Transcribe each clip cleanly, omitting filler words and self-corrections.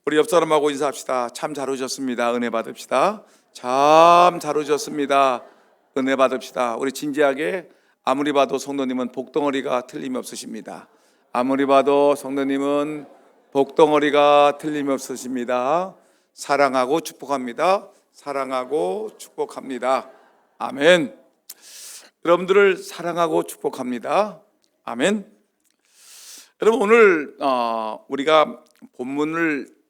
우리 옆 사람하고 인사합시다. 참 잘 오셨습니다. 은혜 받읍시다. 참 잘 오셨습니다. 은혜 받읍시다. 우리 진지하게, 아무리 봐도 성도님은 복덩어리가 틀림이 없으십니다. 아무리 봐도 성도님은 복덩어리가 틀림이 없으십니다. 사랑하고 축복합니다. 사랑하고 축복합니다. 아멘. 여러분들을 사랑하고 축복합니다. 아멘. 여러분, 오늘 우리가 본문을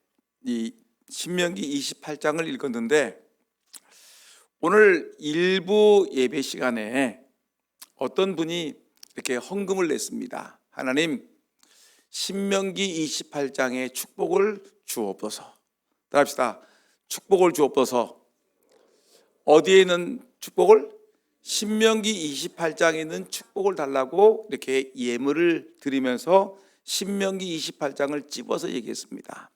이 신명기 28장을 읽었는데, 오늘 일부 예배 시간에 어떤 분이 이렇게 헌금을 냈습니다. 하나님, 신명기 28장에 축복을 주옵소서. 따라합시다. 축복을 주옵소서. 어디에 있는 축복을? 신명기 28장에 있는 축복을 달라고 이렇게 예물을 드리면서 신명기 28장을 찝어서 얘기했습니다.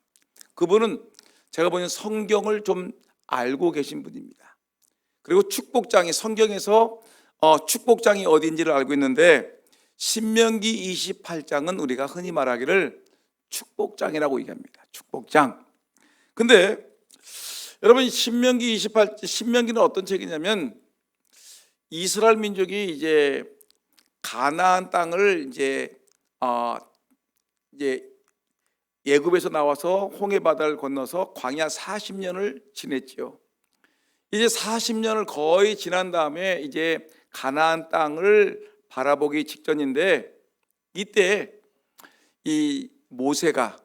그분은 제가 보기엔 성경을 좀 알고 계신 분입니다. 그리고 축복장이, 성경에서 축복장이 어디인지를 알고 있는데, 신명기 28장은 우리가 흔히 말하기를 축복장이라고 얘기합니다. 축복장. 근데 여러분, 신명기는 어떤 책이냐면, 이스라엘 민족이 이제 가나안 땅을 이제 애굽에서 나와서 홍해 바다를 건너서 광야 40년을 지냈죠. 이제 40년을 거의 지난 다음에 이제 가나안 땅을 바라보기 직전인데, 이때 이 모세가,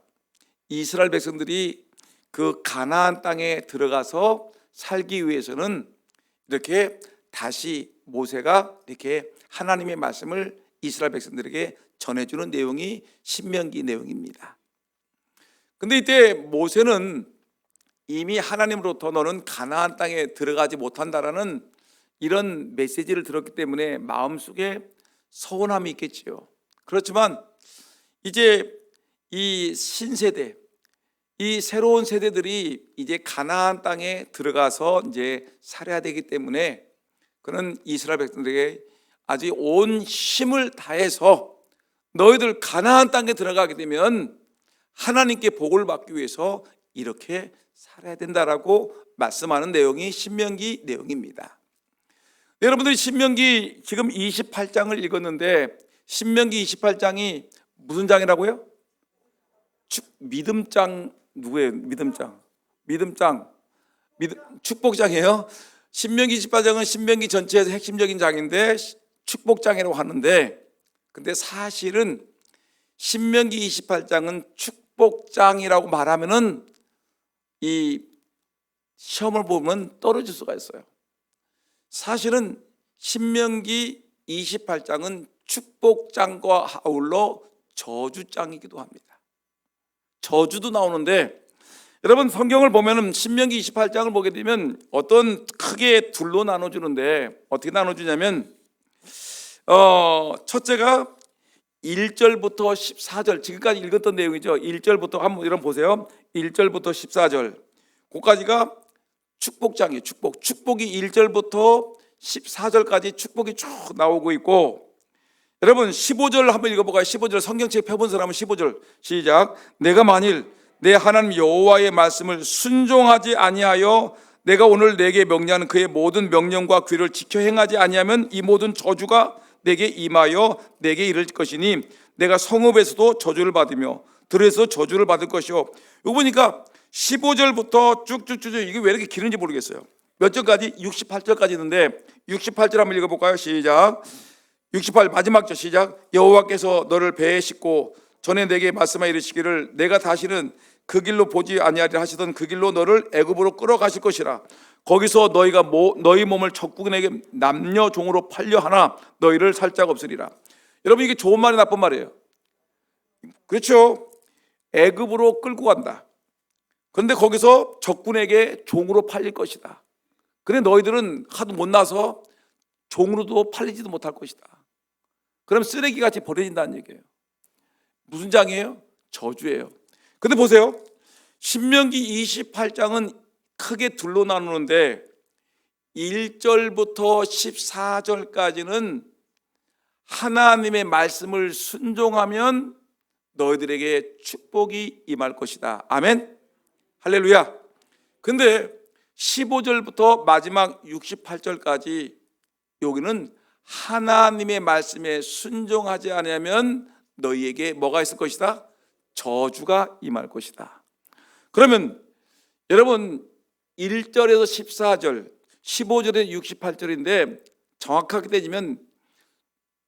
이스라엘 백성들이 그 가나안 땅에 들어가서 살기 위해서는 이렇게 다시 모세가 이렇게 하나님의 말씀을 이스라엘 백성들에게 전해주는 내용이 신명기 내용입니다. 근데 이때 모세는 이미 하나님으로부터 너는 가나안 땅에 들어가지 못한다라는 이런 메시지를 들었기 때문에 마음속에 서운함이 있겠지요. 그렇지만 이제 이 신세대, 이 새로운 세대들이 이제 가나안 땅에 들어가서 이제 살아야 되기 때문에 그는 이스라엘 백성들에게 아주 온 힘을 다해서 너희들 가나안 땅에 들어가게 되면 하나님께 복을 받기 위해서 이렇게 살아야 된다라고 말씀하는 내용이 신명기 내용입니다. 여러분들이 신명기 지금 28장을 읽었는데, 신명기 28장이 무슨 장이라고요? 믿음장. 누구예요? 믿음장. 축복장이에요. 신명기 28장은 신명기 전체에서 핵심적인 장인데 축복장이라고 하는데, 근데 사실은 신명기 28장은 축복장이라고 말하면은 이 시험을 보면 떨어질 수가 있어요. 사실은 신명기 28장은 축복장과 아울러 저주장이기도 합니다. 저주도 나오는데, 여러분 성경을 보면은 신명기 28장을 보게 되면 어떤 크게 둘로 나눠주는데, 어떻게 나눠주냐면 첫째가 1절부터 14절, 지금까지 읽었던 내용이죠. 1절부터 한번 이런 보세요. 1절부터 14절, 그까지가 축복장이에요. 축복이 1절부터 14절까지 축복이 쭉 나오고 있고, 여러분 15절 한번 읽어볼까요? 15절 성경책 펴본 사람은 15절 시작. 내가 만일 내 하나님 여호와의 말씀을 순종하지 아니하여 내가 오늘 내게 명령하는 그의 모든 명령과 규례를 지켜 행하지 아니하면 이 모든 저주가 내게 임하여 내게 이를 것이니 내가 성읍에서도 저주를 받으며 들에서 저주를 받을 것이요. 이거 보니까 15절부터 쭉쭉쭉, 이게 왜 이렇게 길은지 모르겠어요. 몇 절까지? 68절까지 있는데 68절 한번 읽어볼까요? 시작. 68 마지막 절 시작. 여호와께서 너를 배에 싣고 전에 내게 말씀하여 이르시기를 내가 다시는 그 길로 보지 아니하리라 하시던 그 길로 너를 애굽으로 끌어가실 것이라. 거기서 너희가 너희 몸을 적군에게 남녀 종으로 팔려 하나 너희를 살 자가 없으리라. 여러분, 이게 좋은 말이 나쁜 말이에요? 그렇죠. 애굽으로 끌고 간다. 그런데 거기서 적군에게 종으로 팔릴 것이다. 근데 너희들은 하도 못나서 종으로도 팔리지도 못할 것이다. 그럼 쓰레기같이 버려진다는 얘기예요. 무슨 장이에요? 저주예요. 근데 보세요, 신명기 28장은 크게 둘로 나누는데 1절부터 14절까지는 하나님의 말씀을 순종하면 너희들에게 축복이 임할 것이다. 아멘. 할렐루야. 근데 15절부터 마지막 68절까지 여기는 하나님의 말씀에 순종하지 않으면 너희에게 뭐가 있을 것이다? 저주가 임할 것이다. 그러면 여러분 1절에서 14절, 15절에서 68절인데 정확하게 따지면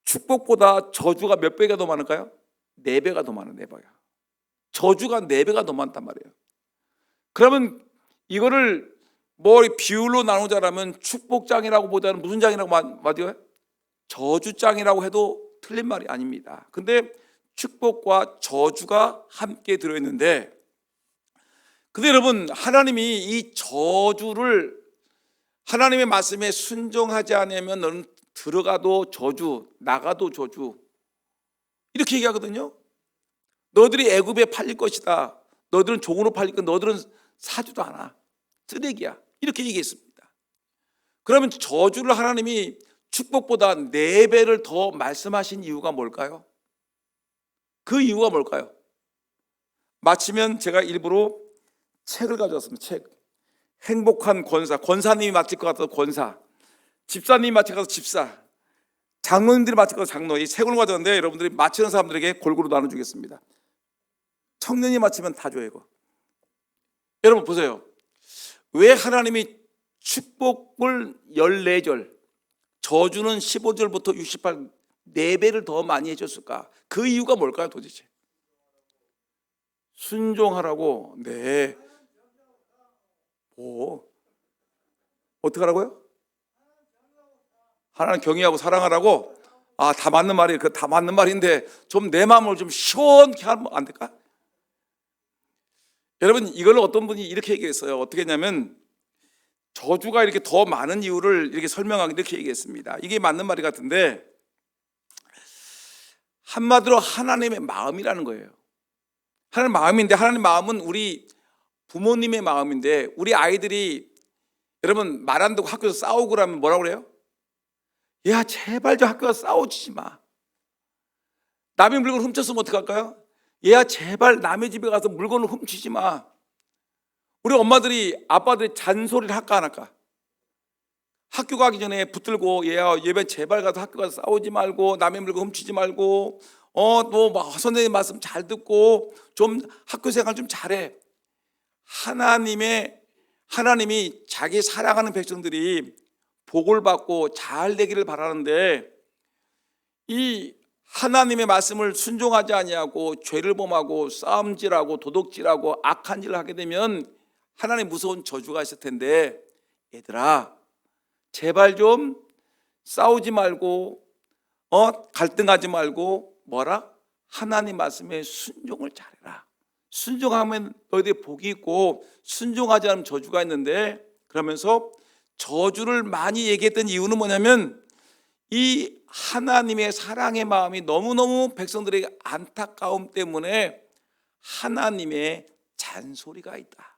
축복보다 저주가 몇 배가 더 많을까요? 4배가 더 많아요. 4배가. 저주가 4배가 더 많단 말이에요. 그러면 이거를 뭐 비율로 나누자면 축복장이라고 보다는 무슨 장이라고 말해요? 저주장이라고 해도 틀린 말이 아닙니다. 근데 축복과 저주가 함께 들어있는데, 근데 여러분 하나님이 이 저주를 하나님의 말씀에 순종하지 않으면 너는 들어가도 저주, 나가도 저주, 이렇게 얘기하거든요. 너희들이 애굽에 팔릴 것이다. 너희들은 종으로 팔릴 것, 너희들은 사지도 않아. 쓰레기야. 이렇게 얘기했습니다. 그러면 저주를 하나님이 축복보다 4배를 더 말씀하신 이유가 뭘까요? 그 이유가 뭘까요? 마치면 제가 일부러 책을 가져왔습니다. 책. 행복한 권사. 권사님이 맡을 것 같아서 권사. 집사님이 맡을 것 같아서 집사. 장로님들이 맡을 것 같아서 장로. 이 책을 가져왔는데 여러분들이 맡히는 사람들에게 골고루 나눠주겠습니다. 청년이 맡으면 다 줘요, 이거. 여러분 보세요. 왜 하나님이 축복을 14절, 저주는 15절부터 68, 4배를 더 많이 해줬을까? 그 이유가 뭘까요 도대체? 순종하라고. 네. 뭐 어떻게 하라고요? 하나님 경외하고 사랑하라고? 아, 다 맞는 말이에요. 그 다 맞는 말인데 좀 내 마음을 좀 시원케 하면 안 될까? 여러분 이걸 어떤 분이 이렇게 얘기했어요. 어떻게 했냐면 저주가 이렇게 더 많은 이유를 이렇게 설명하기 이렇게 얘기했습니다. 이게 맞는 말이 같은데 한마디로 하나님의 마음이라는 거예요. 하나님 마음인데, 하나님 마음은 우리 부모님의 마음인데, 우리 아이들이 여러분 말 안 듣고 학교에서 싸우고 그러면 뭐라고 그래요? 야 제발 저 학교에서 싸우지 마. 남의 물건 훔쳤으면 어떡할까요? 야 제발 남의 집에 가서 물건을 훔치지 마. 우리 엄마들이 아빠들이 잔소리를 할까 안 할까? 학교 가기 전에 붙들고 얘야 예배 제발 가서 학교 가서 싸우지 말고 남의 물건 훔치지 말고 또 선생님 말씀 잘 듣고 좀 학교 생활 좀 잘해. 하나님이 자기 사랑하는 백성들이 복을 받고 잘 되기를 바라는데, 이 하나님의 말씀을 순종하지 아니하고 죄를 범하고 싸움질하고 도둑질하고 악한 일을 하게 되면 하나님 무서운 저주가 있을 텐데, 얘들아 제발 좀 싸우지 말고 갈등하지 말고 뭐라? 하나님 말씀에 순종을 잘해라. 순종하면 너희들이 복이 있고 순종하지 않으면 저주가 있는데, 그러면서 저주를 많이 얘기했던 이유는 뭐냐면 이 하나님의 사랑의 마음이 너무너무 백성들에게 안타까움 때문에 하나님의 잔소리가 있다.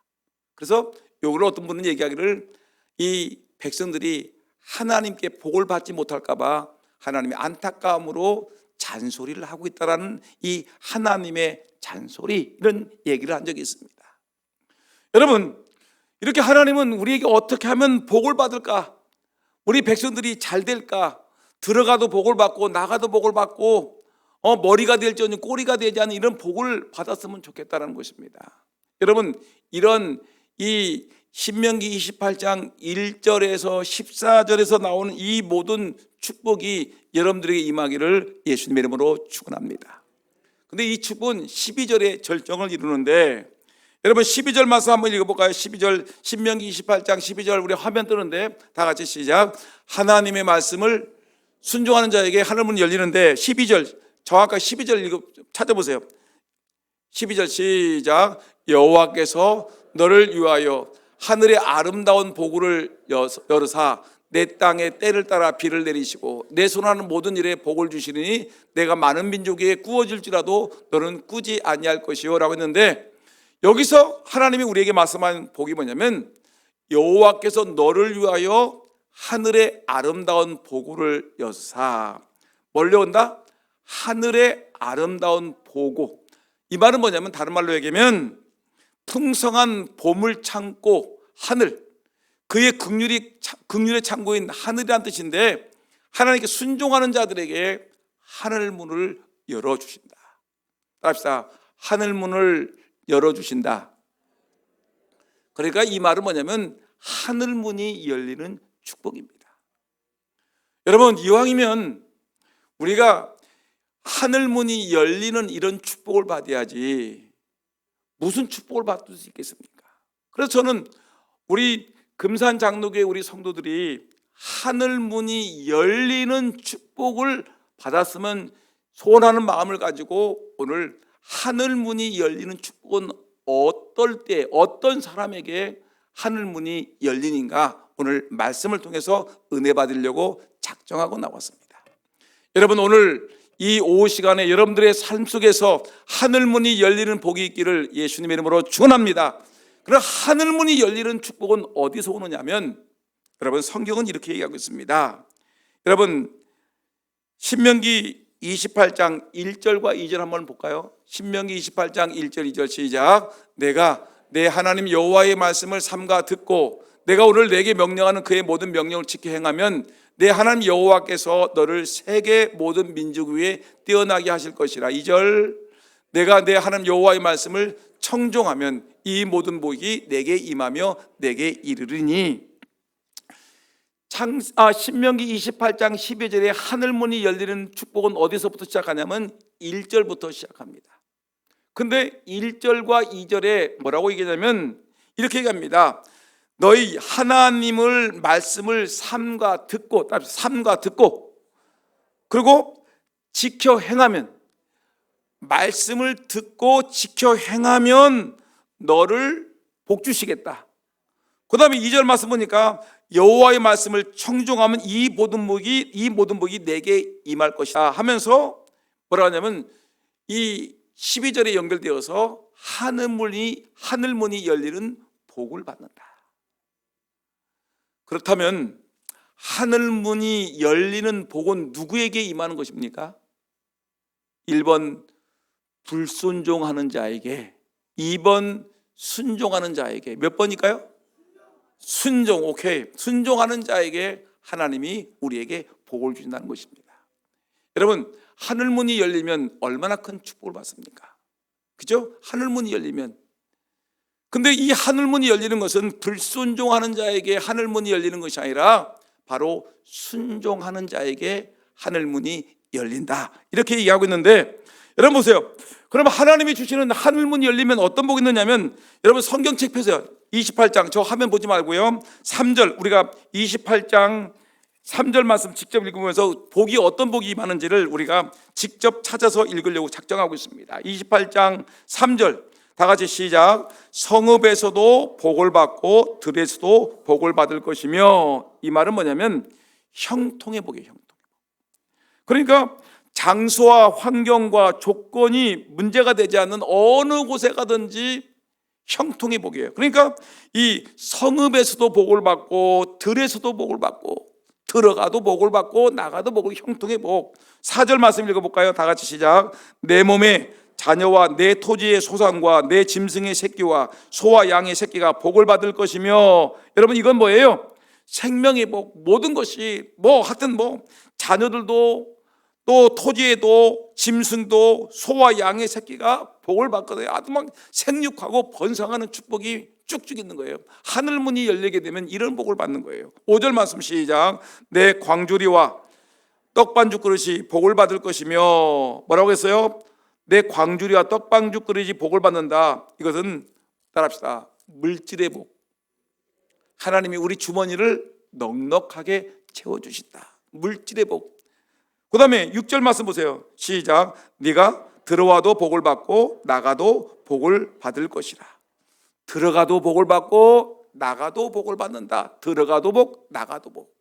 그래서 요걸 어떤 분은 얘기하기를 이 백성들이 하나님께 복을 받지 못할까 봐 하나님의 안타까움으로 잔소리를 하고 있다라는 이 하나님의 잔소리, 이런 얘기를 한 적이 있습니다. 여러분 이렇게 하나님은 우리에게 어떻게 하면 복을 받을까? 우리 백성들이 잘 될까? 들어가도 복을 받고 나가도 복을 받고 머리가 될지언정 꼬리가 되지 않는 이런 복을 받았으면 좋겠다는 것입니다. 여러분 이런 이 신명기 28장 1절에서 14절에서 나오는 이 모든 축복이 여러분들에게 임하기를 예수님의 이름으로 축원합니다. 근데 이 축복은 12절에 절정을 이루는데, 여러분 12절 말씀 한번 읽어볼까요? 12절 신명기 28장 12절 우리 화면 뜨는데 다 같이 시작. 하나님의 말씀을 순종하는 자에게 하늘문이 열리는데, 12절 정확하게 12절 찾아보세요. 12절 시작. 여호와께서 너를 위하여 하늘의 아름다운 복을 열으사 내 땅에 때를 따라 비를 내리시고 내 손하는 모든 일에 복을 주시니 내가 많은 민족에게 꾸어질지라도 너는 꾸지 아니할 것이요 라고 했는데, 여기서 하나님이 우리에게 말씀한 복이 뭐냐면 여호와께서 너를 위하여 하늘의 아름다운 보고를 여사. 뭘로 온다? 하늘의 아름다운 보고. 이 말은 뭐냐면 다른 말로 얘기하면 풍성한 봄을 참고 하늘, 그의 긍휼의 창고인 하늘이란 뜻인데, 하나님께 순종하는 자들에게 하늘 문을 열어주신다. 따라합시다. 하늘 문을 열어주신다. 그러니까 이 말은 뭐냐면 하늘 문이 열리는 축복입니다. 여러분, 이왕이면 우리가 하늘 문이 열리는 이런 축복을 받아야지 무슨 축복을 받을 수 있겠습니까? 그래서 저는 우리 금산 장로교회 우리 성도들이 하늘 문이 열리는 축복을 받았으면 소원하는 마음을 가지고 오늘 하늘 문이 열리는 축복은 어떨 때 어떤 사람에게 하늘 문이 열리는가 오늘 말씀을 통해서 은혜 받으려고 작정하고 나왔습니다. 여러분, 오늘 이 오후 시간에 여러분들의 삶 속에서 하늘 문이 열리는 복이 있기를 예수님의 이름으로 축원합니다. 그럼 하늘 문이 열리는 축복은 어디서 오느냐면, 여러분, 성경은 이렇게 얘기하고 있습니다. 여러분, 신명기 28장 1절과 2절 한번 볼까요? 신명기 28장 1절 2절 시작. 내가 내 하나님 여호와의 말씀을 삼가 듣고 내가 오늘 내게 명령하는 그의 모든 명령을 지켜 행하면 내 하나님 여호와께서 너를 세계 모든 민족 위에 뛰어나게 하실 것이라. 2절. 내가 내 하나님 여호와의 말씀을 청종하면 이 모든 복이 내게 임하며 내게 이르리니. 신명기 28장 12절에 하늘문이 열리는 축복은 어디서부터 시작하냐면 1절부터 시작합니다. 근데 1절과 2절에 뭐라고 얘기하냐면 이렇게 얘기합니다. 너희 하나님을 말씀을 삼가 듣고 그리고 지켜 행하면, 말씀을 듣고 지켜 행하면 너를 복 주시겠다. 그 다음에 2절 말씀 보니까 여호와의 말씀을 청종하면 이 모든 복이 내게 임할 것이다 하면서 뭐라 하냐면 이 12절에 연결되어서 하늘문이 열리는 복을 받는다. 그렇다면 하늘문이 열리는 복은 누구에게 임하는 것입니까? 1번 불순종하는 자에게, 2번 순종하는 자에게. 몇 번일까요? 순종. 오케이. 순종하는 자에게 하나님이 우리에게 복을 주신다는 것입니다. 여러분, 하늘문이 열리면 얼마나 큰 축복을 받습니까? 그죠? 하늘문이 열리면. 근데 이 하늘문이 열리는 것은 불순종하는 자에게 하늘문이 열리는 것이 아니라 바로 순종하는 자에게 하늘문이 열린다, 이렇게 얘기하고 있는데, 여러분 보세요. 그럼 하나님이 주시는 하늘문이 열리면 어떤 복이 있느냐면, 여러분 성경책 펴세요. 28장, 저 화면 보지 말고요, 3절, 우리가 28장 3절 말씀 직접 읽으면서 복이 어떤 복이 임하는지를 우리가 직접 찾아서 읽으려고 작정하고 있습니다. 28장 3절 다 같이 시작. 성읍에서도 복을 받고 들에서도 복을 받을 것이며. 이 말은 뭐냐면 형통의 복이에요. 형통의 복. 그러니까 장소와 환경과 조건이 문제가 되지 않는 어느 곳에 가든지 형통의 복이에요. 그러니까 이 성읍에서도 복을 받고 들에서도 복을 받고 들어가도 복을 받고 나가도 복을, 형통의 복. 4절 말씀 읽어볼까요? 다 같이 시작. 내 몸에 자녀와 내 토지의 소산과 내 짐승의 새끼와 소와 양의 새끼가 복을 받을 것이며. 여러분, 이건 뭐예요? 생명의 복. 모든 것이 하여튼 자녀들도 또 토지에도 짐승도 소와 양의 새끼가 복을 받거든요. 아주 막 생육하고 번성하는 축복이 쭉쭉 있는 거예요. 하늘문이 열리게 되면 이런 복을 받는 거예요. 5절 말씀 시작. 내 광주리와 떡반죽 그릇이 복을 받을 것이며. 뭐라고 했어요? 내 광주리와 떡반죽 그릇이 복을 받는다. 이것은 따라합시다. 물질의 복. 하나님이 우리 주머니를 넉넉하게 채워주신다. 물질의 복. 그 다음에 6절 말씀 보세요. 시작. 네가 들어와도 복을 받고 나가도 복을 받을 것이라. 들어가도 복을 받고 나가도 복을 받는다. 들어가도 복, 나가도 복.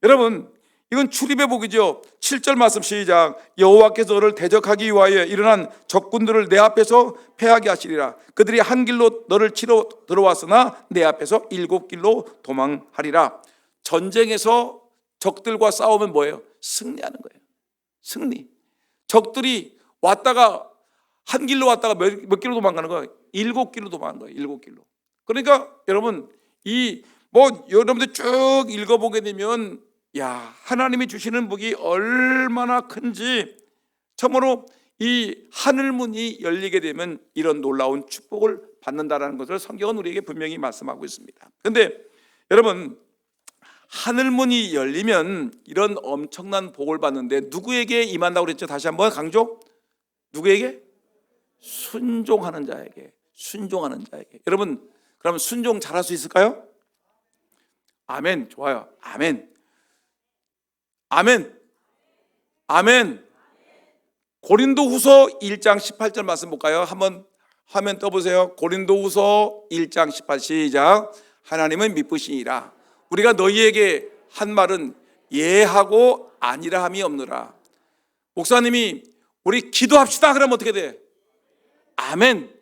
여러분, 이건 출입의 복이죠. 7절 말씀 시작. 여호와께서 너를 대적하기 위하여 일어난 적군들을 내 앞에서 패하게 하시리라. 그들이 한 길로 너를 치러 들어왔으나 내 앞에서 7길로 도망하리라. 전쟁에서 적들과 싸우면 뭐예요? 승리하는 거예요. 승리. 적들이 왔다가 한 길로 왔다가 몇 길로 도망가는 거야? 7길로 도망가는 거야. 7길로. 그러니까 여러분 여러분들 쭉 읽어보게 되면 야, 하나님이 주시는 복이 얼마나 큰지 참으로 이 하늘문이 열리게 되면 이런 놀라운 축복을 받는다라는 것을 성경은 우리에게 분명히 말씀하고 있습니다. 그런데 여러분, 하늘문이 열리면 이런 엄청난 복을 받는데 누구에게 임한다고 그랬죠? 다시 한번 강조. 누구에게? 순종하는 자에게. 순종하는 자에게. 여러분, 그러면 순종 잘할 수 있을까요? 아멘. 좋아요. 아멘. 아멘. 아멘. 고린도후서 1장 18절 말씀 볼까요? 한번 화면 떠보세요. 고린도후서 1장 18 시작. 하나님은 미쁘시니라. 우리가 너희에게 한 말은 예하고 아니라 함이 없느라. 목사님이 우리 기도합시다 그러면 어떻게 돼? 아멘.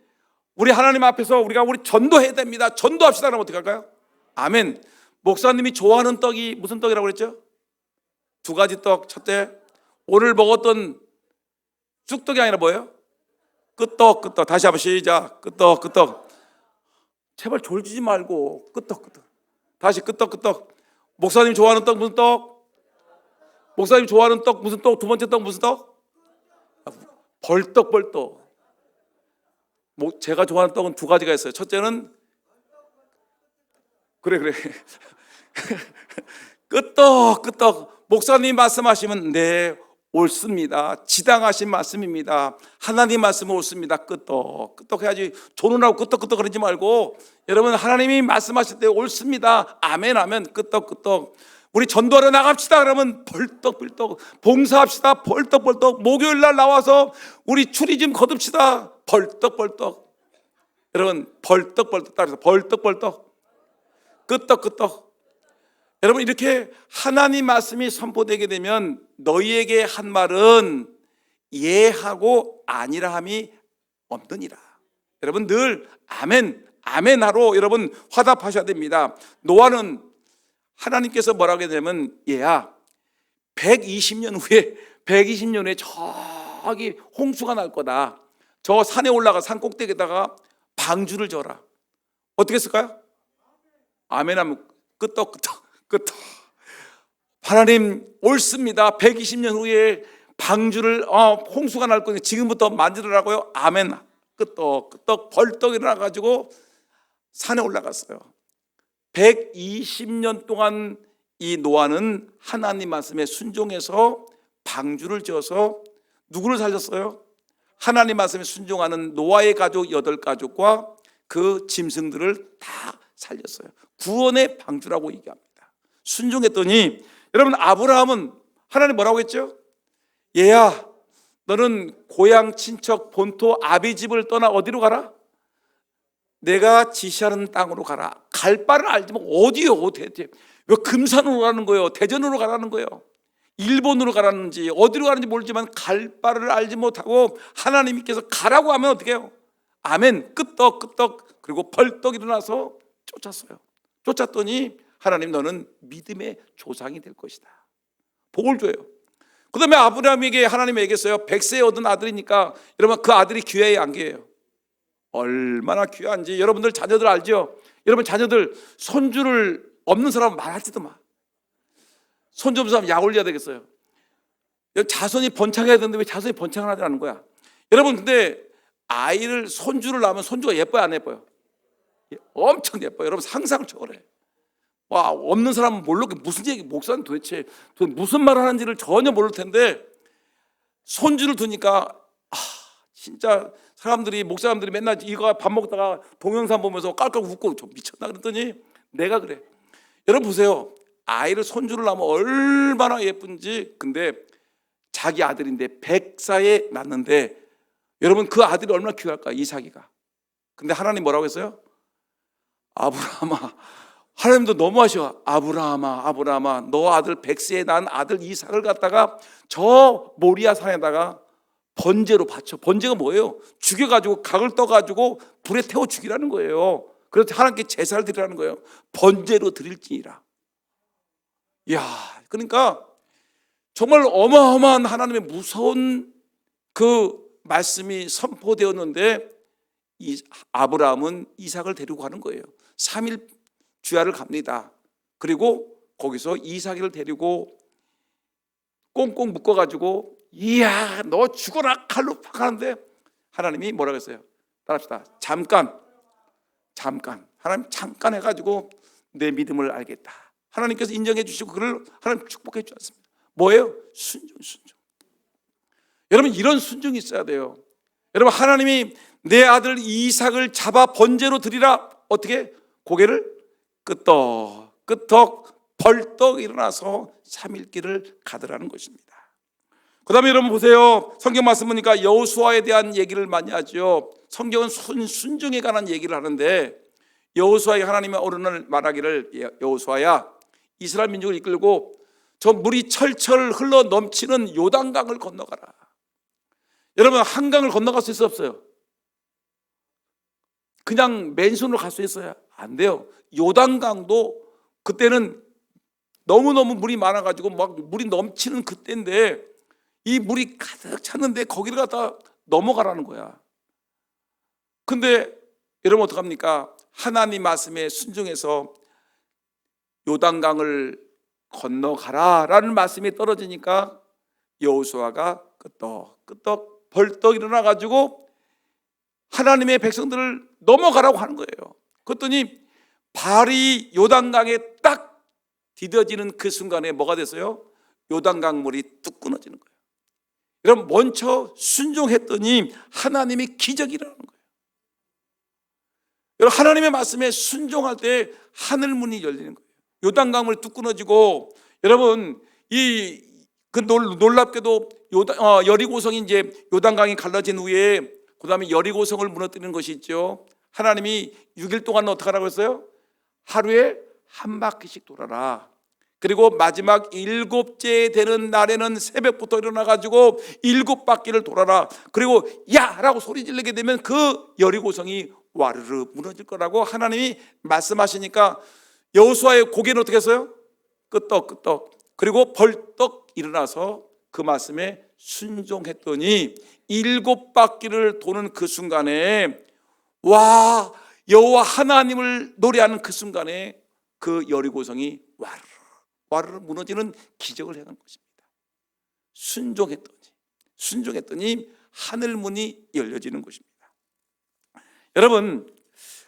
우리 하나님 앞에서 우리 전도해야 됩니다. 전도합시다 그러면 어떻게 할까요? 아멘. 목사님이 좋아하는 떡이 무슨 떡이라고 그랬죠? 2가지 떡. 첫째, 오늘 먹었던 쑥떡이 아니라 뭐예요? 끄떡. 다시 한번 시작. 끄떡. 제발 졸지지 말고 끄떡. 다시 끄떡. 목사님 좋아하는 떡 무슨 떡? 목사님 좋아하는 떡 무슨 떡? 2번째 떡 무슨 떡? 벌떡. 제가 좋아하는 떡은 2가지가 있어요. 첫째는 그래 끄떡. 목사님 말씀하시면 네 옳습니다. 지당하신 말씀입니다. 하나님 말씀은 옳습니다. 끄떡 해야지. 조는하고 끄떡 그러지 말고 여러분 하나님이 말씀하실 때 옳습니다. 아멘. 끄떡. 우리 전도하러 나갑시다 그러면 벌떡. 봉사합시다. 벌떡. 목요일 날 나와서 우리 추리 좀 거둡시다. 벌떡. 여러분 벌떡 따라서 벌떡. 끄떡. 여러분 이렇게 하나님 말씀이 선포되게 되면 너희에게 한 말은 예하고 아니라 함이 없느니라. 여러분 늘 아멘하로 여러분 화답하셔야 됩니다. 노아는 하나님께서 뭐라고 하냐면 얘야 120년 후에 저기 홍수가 날 거다. 저 산에 올라가 산 꼭대기에다가 방주를 져라. 어떻게 했을까요? 아멘하면 끄떡. 하나님 옳습니다. 120년 후에 방주를 홍수가 날 거니까 지금부터 만들으라고요. 아멘. 끄떡 벌떡 일어나가지고 산에 올라갔어요. 120년 동안 이 노아는 하나님 말씀에 순종해서 방주를 지어서 누구를 살렸어요? 하나님 말씀에 순종하는 노아의 가족 8가족과 그 짐승들을 다 살렸어요. 구원의 방주라고 얘기합니다. 순종했더니 여러분 아브라함은 하나님 뭐라고 했죠? 얘야 너는 고향 친척 본토 아비집을 떠나 어디로 가라? 내가 지시하는 땅으로 가라. 갈 바를 알지 뭐 어디요? 왜 금산으로 가는 거예요? 대전으로 가라는 거예요? 일본으로 가라는지 어디로 가는지 모르지만 갈 바를 알지 못하고 하나님께서 가라고 하면 어떻게 해요? 아멘. 끄떡 그리고 벌떡 일어나서 쫓았더니 하나님 너는 믿음의 조상이 될 것이다. 복을 줘요. 그 다음에 아브라함에게 하나님이 얘기했어요. 100세에 얻은 아들이니까 여러분 그 아들이 귀해요 안 귀해요? 얼마나 귀한지 여러분들 자녀들 알죠? 여러분 자녀들 손주를 없는 사람은 말하지도 마. 손주 없는 사람 약 올려야 되겠어요. 자손이 번창해야 되는데 왜 자손이 번창을 하지 않는 거야? 여러분 근데 손주를 낳으면 손주가 예뻐요 안 예뻐요? 엄청 예뻐요. 여러분 상상을 초월해. 와, 없는 사람은 모르게 무슨 얘기, 목사님 도대체 무슨 말 하는지를 전혀 모를 텐데 손주를 두니까 진짜 목사람들이 맨날 이거 밥 먹다가 동영상 보면서 깔깔 웃고 좀 미쳤나 그랬더니 내가 그래. 여러분 보세요. 손주를 낳으면 얼마나 예쁜지. 근데 자기 아들인데 100세에 낳는데 여러분 그 아들이 얼마나 귀할까? 이삭이가. 근데 하나님 뭐라고 했어요? 아브라함아, 하나님도 너무하셔. 아브라함아, 너 아들 100세에 난 아들 이삭을 갖다가 저 모리아 산에다가 번제로 바쳐. 번제가 뭐예요? 죽여가지고 각을 떠가지고 불에 태워 죽이라는 거예요. 그래서 하나님께 제사를 드리라는 거예요. 번제로 드릴지니라. 이야, 그러니까 정말 어마어마한 하나님의 무서운 그 말씀이 선포되었는데 이 아브라함은 이삭을 데리고 가는 거예요. 3일 주야를 갑니다. 그리고 거기서 이삭을 데리고 꽁꽁 묶어가지고 이야 너 죽어라 칼로 팍 하는데 하나님이 뭐라고 했어요? 따라합시다. 잠깐 하나님 잠깐 해가지고 내 믿음을 알겠다. 하나님께서 인정해 주시고 그를 하나님 축복해 주셨습니다. 뭐예요? 순종. 여러분 이런 순종이 있어야 돼요. 여러분 하나님이 내 아들 이삭을 잡아 번제로 드리라. 어떻게? 고개를 끄덕 벌떡 일어나서 3일 길을 가더라는 것입니다. 그 다음에 여러분 보세요. 성경 말씀 보니까 여호수아에 대한 얘기를 많이 하죠. 성경은 순종에 관한 얘기를 하는데 여호수아에 하나님이 어느 날 말하기를 여호수아야 이스라엘 민족을 이끌고 저 물이 철철 흘러 넘치는 요단강을 건너가라. 여러분 한강을 건너갈 수 있어요 없어요? 그냥 맨손으로 갈 수 있어요? 안 돼요. 요단강도 그때는 너무너무 물이 많아가지고 막 물이 넘치는 그때인데 이 물이 가득 찼는데 거기를 갖다 넘어가라는 거야. 근데 여러분 어떡합니까? 하나님 말씀에 순종해서 요단강을 건너가라라는 말씀이 떨어지니까 여호수아가 끄떡 벌떡 일어나가지고 하나님의 백성들을 넘어가라고 하는 거예요. 그랬더니 발이 요단강에 딱 디뎌지는 그 순간에 뭐가 됐어요? 요단강 물이 뚝 끊어지는 거예요. 여러분 먼저 순종했더니 하나님이 기적이 일어나는 거예요. 여러분 하나님의 말씀에 순종할 때 하늘 문이 열리는 거예요. 요단강 물이 뚝 끊어지고 여러분 그 놀랍게도 여리고성이 이제 요단강이 갈라진 후에 그 다음에 여리고성을 무너뜨리는 것이 있죠. 하나님이 6일 동안 어떻게 하라고 했어요? 하루에 한 바퀴씩 돌아라. 그리고 마지막 7째 되는 날에는 새벽부터 일어나가지고 7바퀴를 돌아라. 그리고 야! 라고 소리 지르게 되면 그 여리고성이 와르르 무너질 거라고 하나님이 말씀하시니까 여호수아의 고개는 어떻게 했어요? 끄떡 그리고 벌떡 일어나서 그 말씀에 순종했더니 7바퀴를 도는 그 순간에 와 여호와 하나님을 노래하는 그 순간에 그 여리고성이 와르르 무너지는 기적을 행한 것입니다. 순종했더니 하늘문이 열려지는 것입니다. 여러분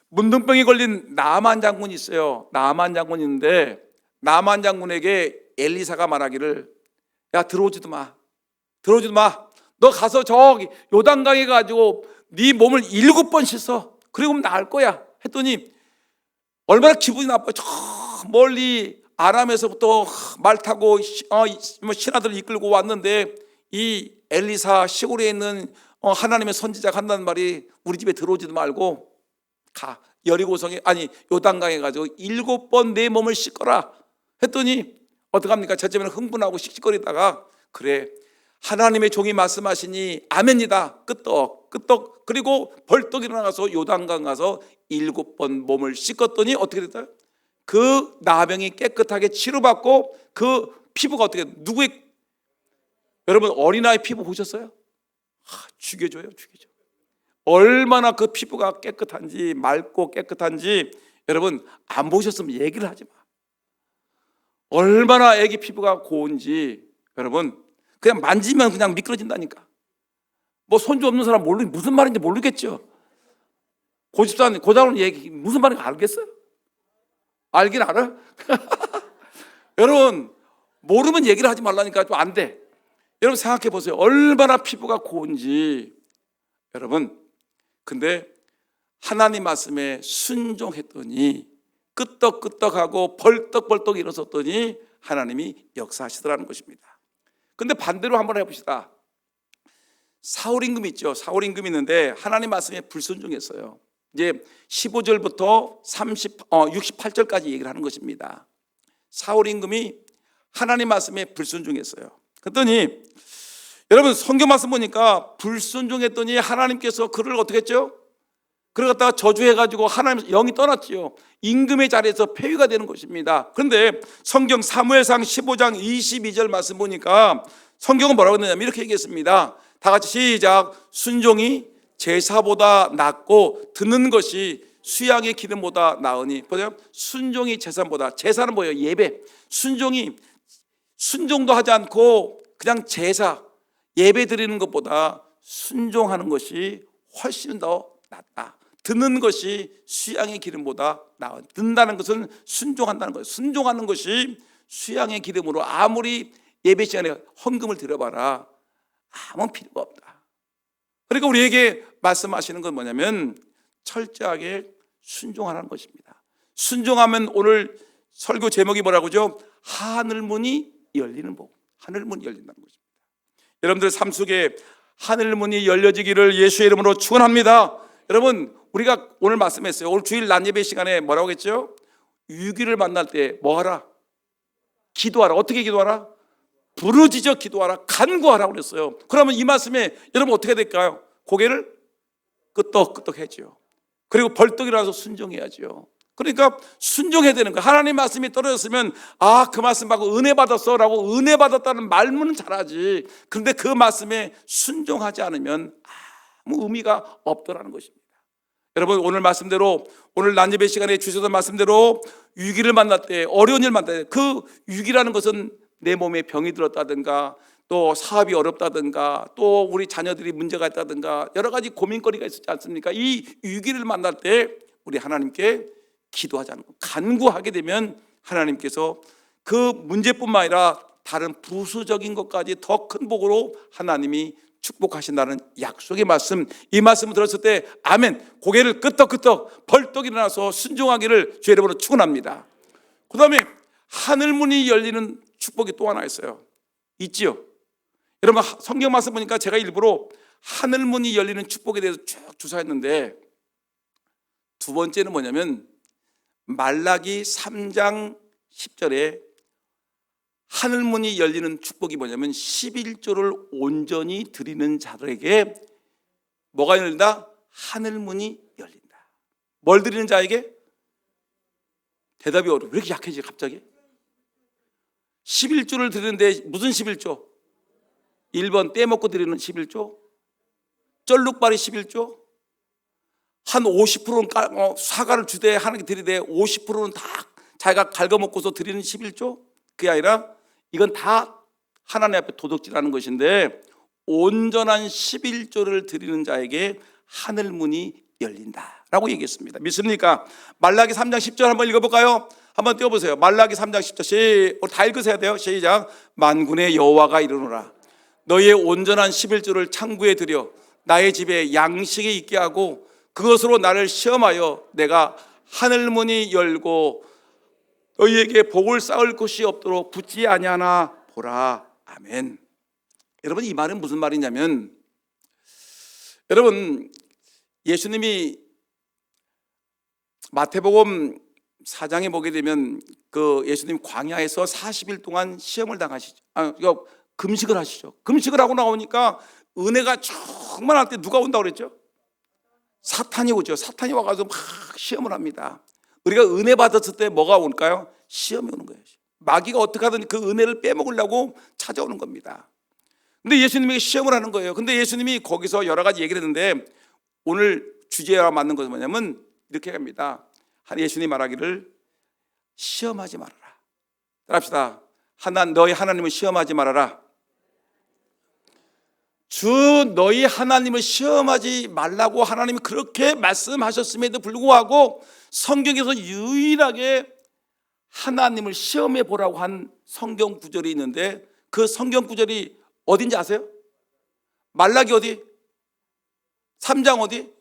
문둥병이 걸린 나만 장군이 있어요. 나만 장군이 있는데 나만 장군에게 엘리사가 말하기를 야 들어오지도 마. 너 가서 저기 요단강에 가지고 네 몸을 7번 씻어. 그리고 나을 거야. 했더니 얼마나 기분이 나빠요. 저 멀리 아람에서부터 말 타고 신하들을 이끌고 왔는데 이 엘리사 시골에 있는 하나님의 선지자가 한다는 말이 우리 집에 들어오지도 말고 가 여리고성에 요단강에 가지고 7번 내 몸을 씻거라 했더니 어떡합니까? 저쯤에는 흥분하고 씩씩거리다가 그래 하나님의 종이 말씀하시니 아멘이다. 끄떡 그리고 벌떡 일어나서 요단강 가서 7번 몸을 씻었더니 어떻게 됐어요? 그 나병이 깨끗하게 치료받고 그 피부가 어떻게 여러분 어린아이 피부 보셨어요? 죽여줘요. 얼마나 그 피부가 깨끗한지 맑고 깨끗한지 여러분 안 보셨으면 얘기를 하지 마. 얼마나 애기 피부가 고운지 여러분 그냥 만지면 그냥 미끄러진다니까. 뭐 손주 없는 사람 무슨 말인지 모르겠죠. 고집산 고장은 얘기 무슨 말인지 알겠어요? 알긴 알아? 여러분 모르면 얘기를 하지 말라니까 좀 안 돼. 여러분 생각해 보세요. 얼마나 피부가 고운지. 여러분 근데 하나님 말씀에 순종했더니 끄떡끄떡하고 벌떡벌떡 일어섰더니 하나님이 역사하시더라는 것입니다. 근데 반대로 한번 해봅시다. 사울 임금 있죠. 사울 임금 있는데 하나님 말씀에 불순종했어요. 이제 15절부터 68절까지 얘기를 하는 것입니다. 사울 임금이 하나님 말씀에 불순종했어요. 그랬더니 여러분 성경 말씀 보니까 불순종했더니 하나님께서 그를 어떻게 했죠? 그를 갖다가 저주해가지고 하나님 영이 떠났지요. 임금의 자리에서 폐위가 되는 것입니다. 그런데 성경 사무엘상 15장 22절 말씀 보니까 성경은 뭐라고 했느냐면 이렇게 얘기했습니다. 다 같이 시작. 순종이 제사보다 낫고 듣는 것이 수양의 기름보다 나으니. 보세요. 순종이 제사보다. 제사는 뭐예요? 예배. 순종도 하지 않고 그냥 제사, 예배 드리는 것보다 순종하는 것이 훨씬 더 낫다. 듣는 것이 수양의 기름보다 나아. 듣는다는 것은 순종한다는 거예요. 순종하는 것이 수양의 기름으로 아무리 예배 시간에 헌금을 드려봐라, 아무 필요가 없다. 그러니까 우리에게 말씀하시는 건 뭐냐면 철저하게 순종하라는 것입니다. 순종하면 오늘 설교 제목이 뭐라고죠? 하늘문이 열리는 복. 하늘문이 열린다는 것입니다. 여러분들 삶 속에 하늘문이 열려지기를 예수의 이름으로 축원합니다. 여러분, 우리가 오늘 말씀했어요. 오늘 주일 낮 예배 시간에 뭐라고 했죠? 위기를 만날 때 뭐하라? 기도하라. 어떻게 기도하라? 부르짖어 기도하라. 간구하라고 그랬어요. 그러면 이 말씀에 여러분 어떻게 될까요? 고개를 끄덕끄덕해지요. 그리고 벌떡 일어나서 순종해야지요. 그러니까 순종해야 되는 거예요. 하나님 말씀이 떨어졌으면 그 말씀 받고 은혜 받았어 라고 은혜 받았다는 말문은 잘하지. 그런데 그 말씀에 순종하지 않으면 아무 의미가 없더라는 것입니다. 여러분, 오늘 말씀대로, 오늘 낮 예배 시간에 주셨던 말씀대로 위기를 만날 때, 어려운 일 만날 때, 그 위기라는 것은 내 몸에 병이 들었다든가, 또 사업이 어렵다든가, 또 우리 자녀들이 문제가 있다든가, 여러 가지 고민거리가 있지 않습니까? 이 위기를 만날 때 우리 하나님께 기도하지 않고 간구하게 되면 하나님께서 그 문제뿐만 아니라 다른 부수적인 것까지 더 큰 복으로 하나님이 축복하신다는 약속의 말씀, 이 말씀을 들었을 때 아멘, 고개를 끄덕끄덕 벌떡 일어나서 순종하기를 주의 이름으로 축원합니다. 그 다음에 하늘문이 열리는 축복이 또 하나 있어요. 있지요? 여러분, 성경 말씀 보니까 제가 일부러 하늘문이 열리는 축복에 대해서 쭉 주사했는데, 두 번째는 뭐냐면 말라기 3장 10절에 하늘문이 열리는 축복이 뭐냐면 11조를 온전히 드리는 자들에게 뭐가 열린다? 하늘문이 열린다. 뭘 드리는 자에게? 대답이 어려워. 왜 이렇게 약해지 갑자기? 11조를 드리는데 무슨 11조? 1번 떼먹고 드리는 11조? 쩔룩발이 11조? 한 50%는 사과를 주되 하나님께 드리되 50%는 다 자기가 갉아먹고서 드리는 11조? 그게 아니라 이건 다 하나님 앞에 도둑질하는 것인데 온전한 11조를 드리는 자에게 하늘문이 열린다라고 얘기했습니다. 믿습니까? 말라기 3장 10절 한번 읽어볼까요? 한번 띄워보세요. 말라기 3장 10절 다 읽으셔야 돼요. 시작. 만군의 여호와가 이르노라. 너희의 온전한 11조를 창구에 들여 나의 집에 양식이 있게 하고 그것으로 나를 시험하여 내가 하늘문이 열고 너희에게 복을 쌓을 곳이 없도록 붙지 아니하나 보라. 아멘. 여러분, 이 말은 무슨 말이냐면, 여러분, 예수님이 마태복음 4장에 보게 되면 그 예수님 광야에서 40일 동안 시험을 당하시죠. 금식을 하시죠. 금식을 하고 나오니까 은혜가 충만할 때 누가 온다고 그랬죠? 사탄이 오죠. 사탄이 와가지고 막 시험을 합니다. 우리가 은혜 받았을 때 뭐가 올까요? 시험이 오는 거예요. 마귀가 어떻게 하든 그 은혜를 빼먹으려고 찾아오는 겁니다. 근데 예수님에게 시험을 하는 거예요. 근데 예수님이 거기서 여러 가지 얘기를 했는데 오늘 주제와 맞는 것은 뭐냐면 이렇게 합니다. 예수님이 말하기를 시험하지 말아라. 따라합시다. 너희 하나님을 시험하지 말아라. 주 너희 하나님을 시험하지 말라고 하나님이 그렇게 말씀하셨음에도 불구하고 성경에서 유일하게 하나님을 시험해 보라고 한 성경 구절이 있는데 그 성경 구절이 어딘지 아세요? 말라기 어디? 3장 어디?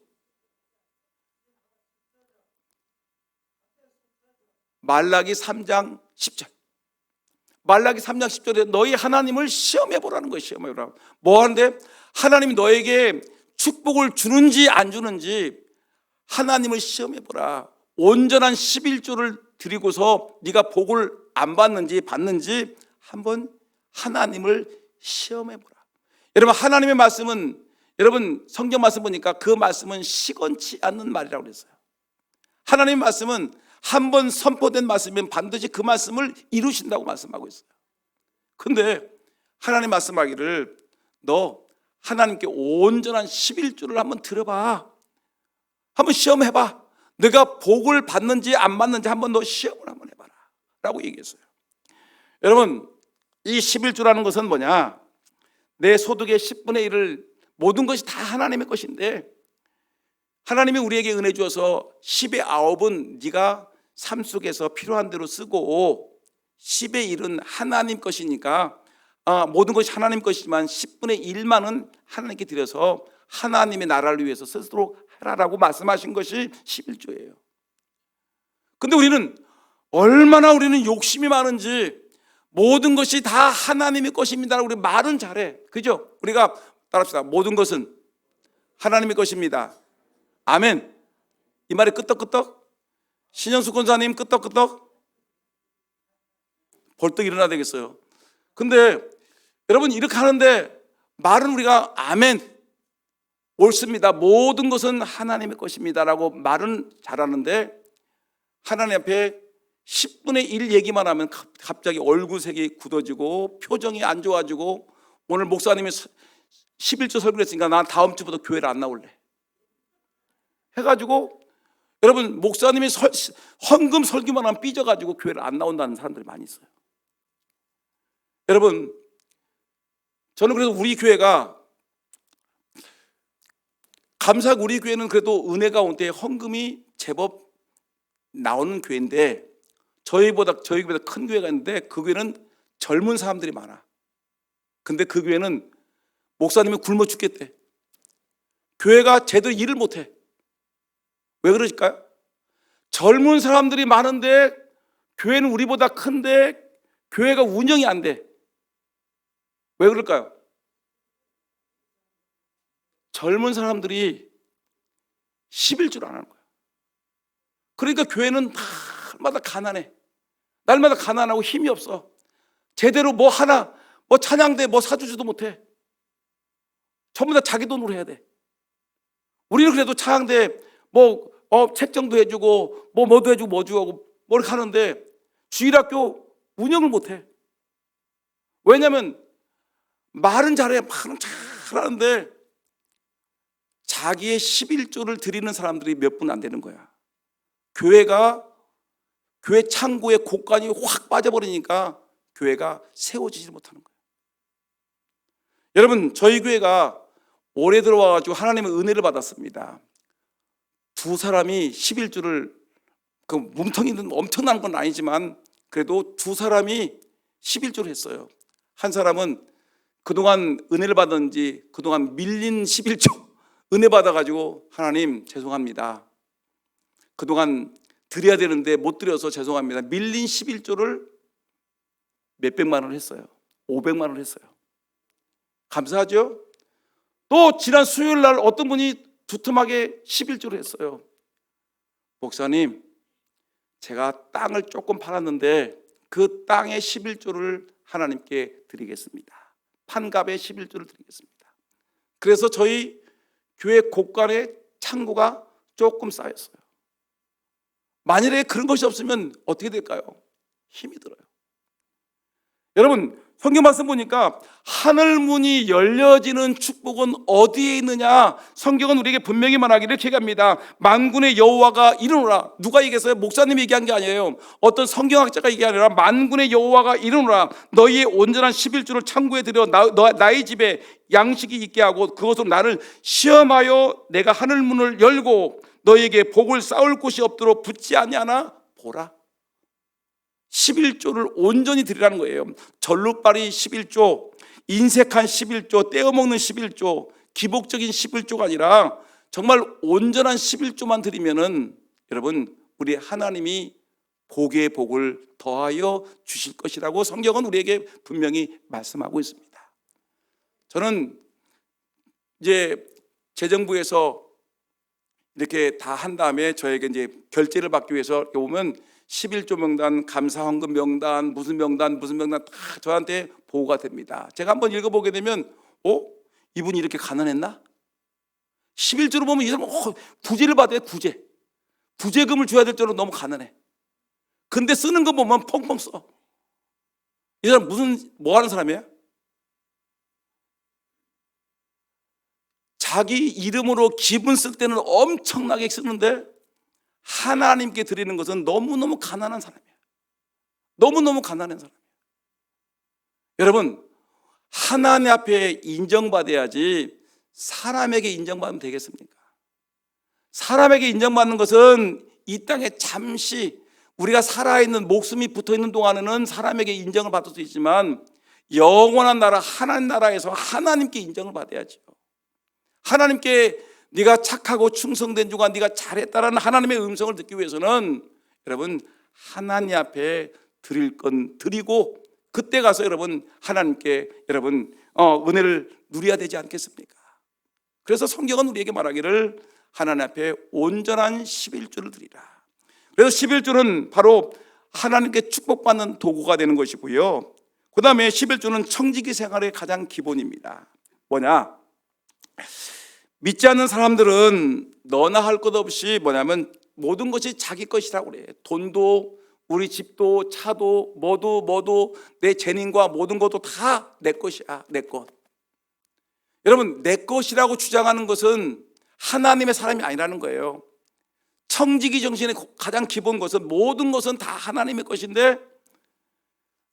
말라기 3장 10절. 말라기 3장 10절에 너희 하나님을 시험해 보라는 거예요. 시험해 보라. 뭐 하는데? 하나님이 너에게 축복을 주는지 안 주는지 하나님을 시험해 보라. 온전한 11조를 드리고서 네가 복을 안 받는지 받는지 한번 하나님을 시험해 보라. 여러분, 하나님의 말씀은, 여러분 성경 말씀 보니까 그 말씀은 시건치 않는 말이라고 그랬어요. 하나님의 말씀은 한번 선포된 말씀이면 반드시 그 말씀을 이루신다고 말씀하고 있어요. 근데 하나님 말씀하기를 너 하나님께 온전한 11조를 한번 들어봐. 한번 시험해봐. 내가 복을 받는지 안 받는지 한번 너 시험을 한번 해봐라 라고 얘기했어요. 여러분, 이 11조라는 것은 뭐냐? 내 소득의 10분의 1을 모든 것이 다 하나님의 것인데, 하나님이 우리에게 은혜 주어서 10의 9은 네가 삶 속에서 필요한 대로 쓰고 10의 1은 하나님 것이니까 모든 것이 하나님 것이지만 10분의 1만은 하나님께 드려서 하나님의 나라를 위해서 쓰도록 하라라고 말씀하신 것이 11조예요. 근데 우리는 얼마나 우리는 욕심이 많은지 모든 것이 다 하나님의 것입니다. 우리 말은 잘해. 그죠? 우리가 따라합시다. 모든 것은 하나님의 것입니다. 아멘. 이 말이 끄떡끄떡? 신현숙 권사님 끄떡끄떡? 벌떡 일어나야 되겠어요. 근데 여러분 이렇게 하는데 말은 우리가 아멘, 옳습니다, 모든 것은 하나님의 것입니다 라고 말은 잘하는데 하나님 앞에 10분의 1 얘기만 하면 갑자기 얼굴색이 굳어지고 표정이 안 좋아지고, 오늘 목사님이 11조 설교를 했으니까 난 다음 주부터 교회를 안 나올래 해가지고, 여러분 목사님이 헌금 설교만 하면 삐져가지고 교회를 안 나온다는 사람들이 많이 있어요. 여러분, 저는 그래서 우리 교회가 감사하게 우리 교회는 그래도 은혜 가운데 헌금이 제법 나오는 교회인데, 저희 교회보다 큰 교회가 있는데 그 교회는 젊은 사람들이 많아. 근데 그 교회는 목사님이 굶어 죽겠대. 교회가 제대로 일을 못해. 왜 그러실까요? 젊은 사람들이 많은데 교회는 우리보다 큰데 교회가 운영이 안 돼. 왜 그럴까요? 젊은 사람들이 11줄 안 하는 거야. 그러니까 교회는 날마다 가난해. 날마다 가난하고 힘이 없어. 제대로 뭐 하나, 뭐 찬양대 뭐 사주지도 못해. 전부 다 자기 돈으로 해야 돼. 우리는 그래도 찬양대 뭐 책정도 해주고 뭐도 해주고 뭐 주고 뭐 이렇게 하는데 주일학교 운영을 못해. 왜냐면 말은 잘해, 말은 잘하는데 자기의 11조를 드리는 사람들이 몇 분 안 되는 거야. 교회 창고에 곡간이 확 빠져버리니까 교회가 세워지지 못하는 거예요. 여러분, 저희 교회가 올해 들어와가지고 하나님의 은혜를 받았습니다. 두 사람이 11조를, 그 뭉텅이는 엄청난 건 아니지만 그래도 두 사람이 11조를 했어요. 한 사람은 그동안 은혜를 받았는지 그동안 밀린 11조 은혜 받아가지고, 하나님 죄송합니다, 그동안 드려야 되는데 못 드려서 죄송합니다, 밀린 11조를 몇백만 원을 했어요. 500만 원을 했어요. 감사하죠? 또 지난 수요일 날 어떤 분이 두툼하게 11조를 했어요. 목사님, 제가 땅을 조금 팔았는데 그 땅의 11조를 하나님께 드리겠습니다. 판갑의 11조를 드리겠습니다. 그래서 저희 교회 곳간에 창고가 조금 쌓였어요. 만일에 그런 것이 없으면 어떻게 될까요? 힘이 들어요. 여러분, 성경 말씀 보니까 하늘 문이 열려지는 축복은 어디에 있느냐? 성경은 우리에게 분명히 말하기를 이렇게 합니다. 만군의 여호와가 이르노라. 누가 얘기했어요? 목사님이 얘기한 게 아니에요. 어떤 성경학자가 얘기한 게 아니라 만군의 여호와가 이르노라. 너희의 온전한 11조를 창고에 들여 나의 집에 양식이 있게 하고 그것으로 나를 시험하여 내가 하늘 문을 열고 너희에게 복을 쌓을 곳이 없도록 붙지 아니하나 보라. 11조를 온전히 드리라는 거예요. 전룻발이 11조, 인색한 11조, 떼어먹는 11조, 기복적인 11조가 아니라 정말 온전한 11조만 드리면은 여러분, 우리 하나님이 복의 복을 더하여 주실 것이라고 성경은 우리에게 분명히 말씀하고 있습니다. 저는 이제 재정부에서 이렇게 다 한 다음에 저에게 이제 결제를 받기 위해서 이렇게 보면 11조 명단, 감사헌금 명단, 무슨 명단 다 저한테 보고가 됩니다. 제가 한번 읽어보게 되면 이분이 이렇게 가난했나? 11조로 보면 이 사람 구제를 받아요. 구제금을 줘야 될 정도로 너무 가난해. 근데 쓰는 거 보면 펑펑 써. 이 사람 뭐 하는 사람이야? 자기 이름으로 기분 쓸 때는 엄청나게 쓰는데 하나님께 드리는 것은 너무너무 가난한 사람이에요. 너무너무 가난한 사람이에요. 여러분, 하나님 앞에 인정받아야지 사람에게 인정받으면 되겠습니까? 사람에게 인정받는 것은 이 땅에 잠시 우리가 살아있는 목숨이 붙어있는 동안에는 사람에게 인정을 받을 수 있지만 영원한 나라 하나님 나라에서 하나님께 인정을 받아야죠. 하나님께 네가 착하고 충성된 주가 네가 잘했다라는 하나님의 음성을 듣기 위해서는 여러분 하나님 앞에 드릴 건 드리고 그때 가서 여러분 하나님께 여러분 은혜를 누려야 되지 않겠습니까? 그래서 성경은 우리에게 말하기를 하나님 앞에 온전한 11조를 드리라. 그래서 11조는 바로 하나님께 축복받는 도구가 되는 것이고요. 그 다음에 11조는 청지기 생활의 가장 기본입니다. 뭐냐? 믿지 않는 사람들은 너나 할 것 없이 뭐냐면 모든 것이 자기 것이라고 그래. 돈도 우리 집도 차도 뭐도 내 재능과 모든 것도 다 내 것이야. 내 것. 여러분 내 것이라고 주장하는 것은 하나님의 사람이 아니라는 거예요. 청지기 정신의 가장 기본 것은 모든 것은 다 하나님의 것인데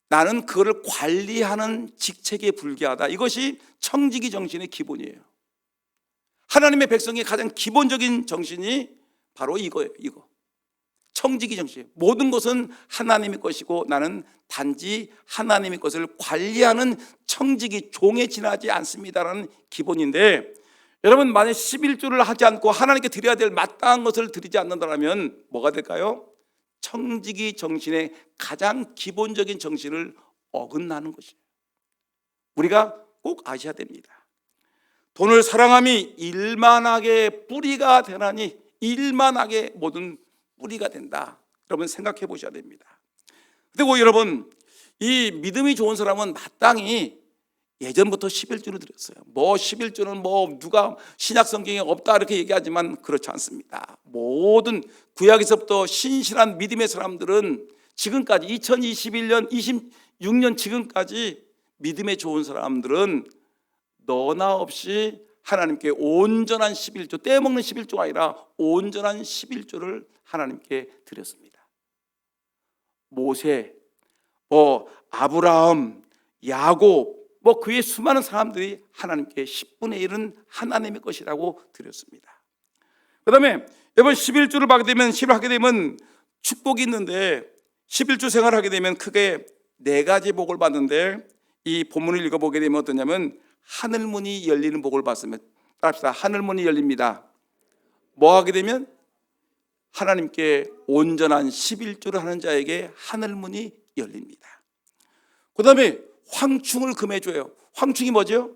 나는 그거를 관리하는 직책에 불과하다. 이것이 청지기 정신의 기본이에요. 하나님의 백성의 가장 기본적인 정신이 바로 이거예요. 이거 청지기 정신. 모든 것은 하나님의 것이고 나는 단지 하나님의 것을 관리하는 청지기 종에 지나지 않습니다라는 기본인데 여러분 만약 11조를 하지 않고 하나님께 드려야 될 마땅한 것을 드리지 않는다면 뭐가 될까요? 청지기 정신의 가장 기본적인 정신을 어긋나는 것이에요. 우리가 꼭 아셔야 됩니다. 돈을 사랑함이 일만하게 뿌리가 되나니 일만하게 모든 뿌리가 된다. 여러분 생각해 보셔야 됩니다. 그리고 여러분 이 믿음이 좋은 사람은 마땅히 예전부터 11조를 드렸어요. 11조는 누가 신약 성경에 없다 이렇게 얘기하지만 그렇지 않습니다. 모든 구약에서부터 신실한 믿음의 사람들은 지금까지 2021년 26년 지금까지 믿음에 좋은 사람들은 너나 없이 하나님께 온전한 11조, 떼먹는 11조가 아니라 온전한 11조를 하나님께 드렸습니다. 모세, 아브라함, 야곱, 그의 수많은 사람들이 하나님께 10분의 1은 하나님의 것이라고 드렸습니다. 그 다음에 여러분 11조를 하게 되면 축복이 있는데 11조 생활을 하게 되면 크게 4가지 복을 받는데 이 본문을 읽어보게 되면 어떠냐면 하늘문이 열리는 복을 받으면 따라합시다. 하늘문이 열립니다. 뭐 하게 되면 하나님께 온전한 11조를 하는 자에게 하늘문이 열립니다. 그 다음에 황충을 금해줘요. 황충이 뭐죠?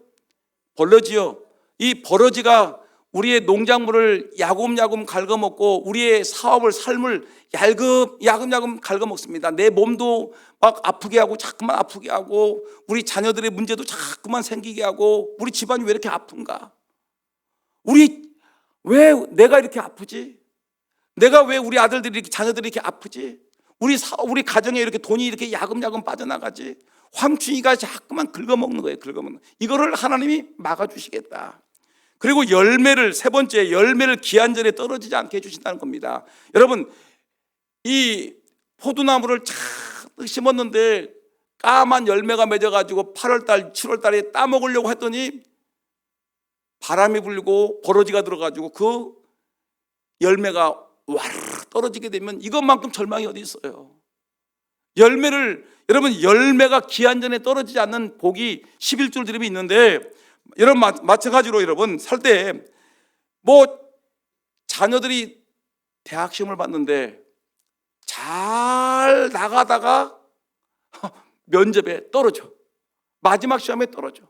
벌러지요. 이 벌러지가 우리의 농작물을 야금야금 갉아먹고 우리의 사업을 삶을 야금야금 갉아먹습니다. 내 몸도 막 아프게 하고 자꾸만 아프게 하고 우리 자녀들의 문제도 자꾸만 생기게 하고 우리 집안이 왜 이렇게 아픈가? 왜 내가 이렇게 아프지? 내가 왜 우리 아들들이 자녀들이 이렇게 아프지? 우리 가정에 이렇게 돈이 이렇게 야금야금 빠져나가지? 황충이가 자꾸만 긁어먹는 거예요. 이거를 하나님이 막아주시겠다. 그리고 세 번째 열매를 기한 전에 떨어지지 않게 해주신다는 겁니다. 여러분 이 포도나무를 착 심었는데 까만 열매가 맺어가지고 8월달 7월달에 따먹으려고 했더니 바람이 불고 버러지가 들어가지고 그 열매가 와르르 떨어지게 되면 이것만큼 절망이 어디 있어요. 여러분 열매가 기한 전에 떨어지지 않는 복이 11조를 드리면 있는데 여러분 마찬가지로 여러분 살 때 자녀들이 대학 시험을 봤는데 잘 나가다가 면접에 떨어져. 마지막 시험에 떨어져.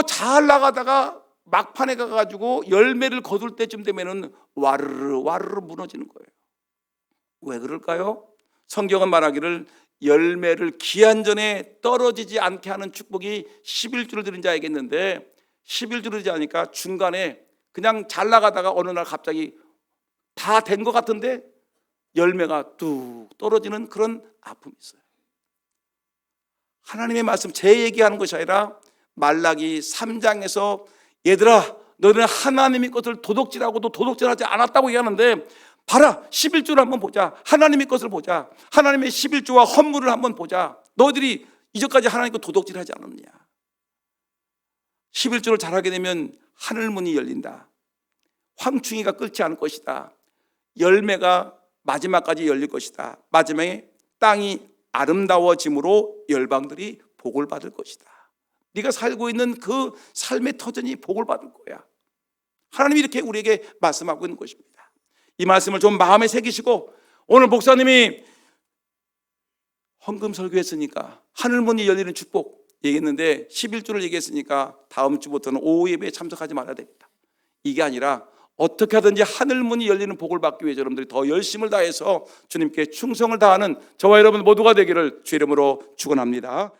잘 나가다가 막판에 가가지고 열매를 거둘 때쯤 되면은 와르르 무너지는 거예요. 왜 그럴까요? 성경은 말하기를 열매를 기한 전에 떨어지지 않게 하는 축복이 11조를 드린 자에겠는데 11조를 드리지 않으니까 중간에 그냥 잘 나가다가 어느 날 갑자기 다 된 것 같은데 열매가 뚝 떨어지는 그런 아픔이 있어요. 하나님의 말씀 제 얘기하는 것이 아니라 말라기 3장에서 얘들아, 너희는 하나님의 것을 도둑질하고도 도둑질하지 않았다고 얘기하는데, 봐라, 11조를 한번 보자. 하나님의 것을 보자. 하나님의 11조와 헌물을 한번 보자. 너희들이 이전까지 하나님 것 도둑질하지 않았느냐. 11조를 잘하게 되면 하늘문이 열린다. 황충이가 끓지 않을 것이다. 열매가 마지막까지 열릴 것이다. 마지막에 땅이 아름다워짐으로 열방들이 복을 받을 것이다. 네가 살고 있는 그 삶의 터전이 복을 받을 거야. 하나님이 이렇게 우리에게 말씀하고 있는 것입니다. 이 말씀을 좀 마음에 새기시고, 오늘 목사님이 헌금 설교했으니까 하늘문이 열리는 축복 얘기했는데 11조를 얘기했으니까 다음 주부터는 오후 예배에 참석하지 말아야 됩니다. 이게 아니라 어떻게 하든지 하늘문이 열리는 복을 받기 위해 여러분들이 더 열심을 다해서 주님께 충성을 다하는 저와 여러분 모두가 되기를 주의 이름으로 축원합니다.